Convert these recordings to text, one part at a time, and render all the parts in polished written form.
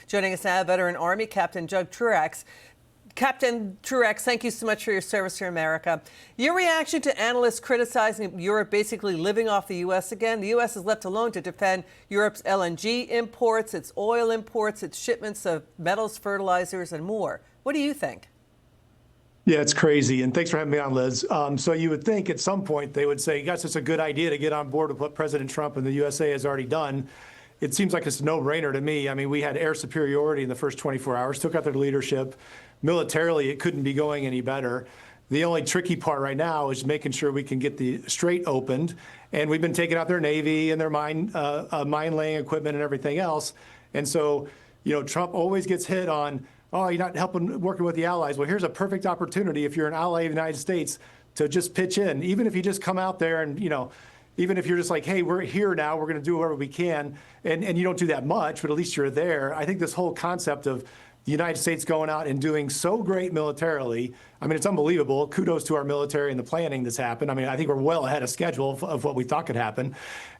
Joining us now, veteran Army Captain Doug Truax. Captain Truax, thank you so much for your service to America. Your reaction to analysts criticizing Europe basically living off the U.S. again? The U.S. is left alone to defend Europe's LNG imports, its oil imports, its shipments of metals, fertilizers, and more. What do you think? Yeah, it's crazy. And thanks for having me on, Liz. So you would think at some point they would say, guys, it's a good idea to get on board with what President Trump and the USA has already done. It seems like it's a no-brainer to me. I mean, we had air superiority in the first 24 hours, took out their leadership. Militarily, it couldn't be going any better. The only tricky part right now is making sure we can get the Strait opened. And we've been taking out their Navy and their mine-laying equipment and everything else. And so, you know, Trump always gets hit on, oh, you're not working with the allies. Well, here's a perfect opportunity if you're an ally of the United States to just pitch in. Even if you just come out there and, you know, even if you're just like, hey, we're here now, we're going to do whatever we can, and you don't do that much, but at least you're there. I think this whole concept of the United States going out and doing so great militarily, I mean, it's unbelievable. Kudos to our military and the planning that's happened. I mean, I think we're well ahead of schedule of what we thought could happen.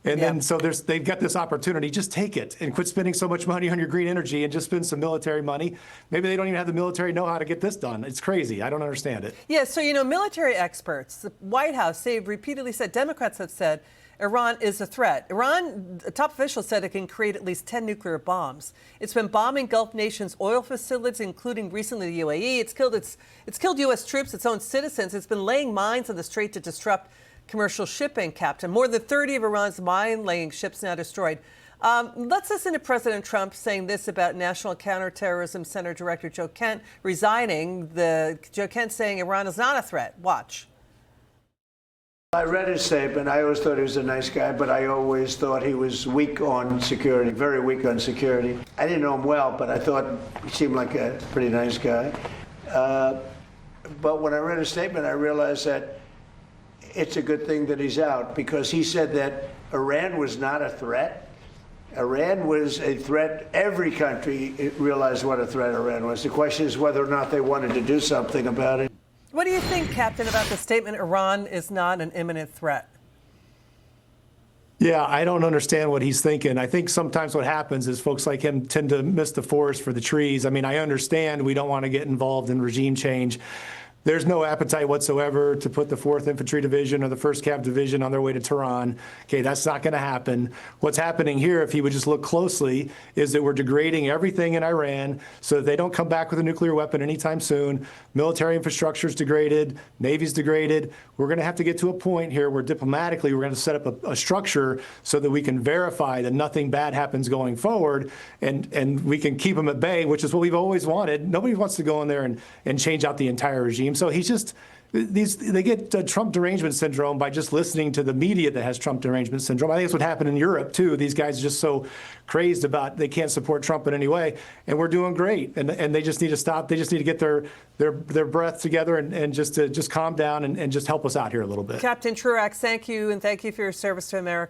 And then so they've got this opportunity. Just take it and quit spending so much money on your green energy and just spend some military money. Maybe they don't even have the military know how to get this done. It's crazy. I don't understand it. Yeah, so, you know, military experts, the White House, they've repeatedly said, Democrats have said, Iran is a threat. Iran, top officials said it can create at least 10 nuclear bombs. It's been bombing Gulf nations' oil facilities, including recently the UAE. It's killed U.S. troops, its own citizens. It's been laying mines on the Strait to disrupt commercial shipping, Captain. More than 30 of Iran's mine-laying ships now destroyed. Let's listen to President Trump saying this about National Counterterrorism Center Director Joe Kent resigning. Joe Kent saying Iran is not a threat. Watch. I read his statement. I always thought he was a nice guy, but I always thought he was weak on security, very weak on security. I didn't know him well, but I thought he seemed like a pretty nice guy. But when I read his statement, I realized that it's a good thing that he's out, because he said that Iran was not a threat. Iran was a threat. Every country realized what a threat Iran was. The question is whether or not they wanted to do something about it. What do you think, Captain, about the statement Iran is not an imminent threat? Yeah, I don't understand what he's thinking. I think sometimes what happens is folks like him tend to miss the forest for the trees. I mean, I understand we don't want to get involved in regime change. There's no appetite whatsoever to put the 4th Infantry Division or the 1st Cav Division on their way to Tehran. Okay, that's not going to happen. What's happening here, if he would just look closely, is that we're degrading everything in Iran so that they don't come back with a nuclear weapon anytime soon. Military infrastructure is degraded. Navy's degraded. We're going to have to get to a point here where diplomatically we're going to set up a structure so that we can verify that nothing bad happens going forward, and we can keep them at bay, which is what we've always wanted. Nobody wants to go in there and change out the entire regime. So he's just, they get Trump derangement syndrome by just listening to the media that has Trump derangement syndrome. I think that's what happened in Europe, too. These guys are just so crazed about they can't support Trump in any way. And we're doing great. And they just need to stop. They just need to get their breath together and just calm down and just help us out here a little bit. Captain Truax, thank you. And thank you for your service to America.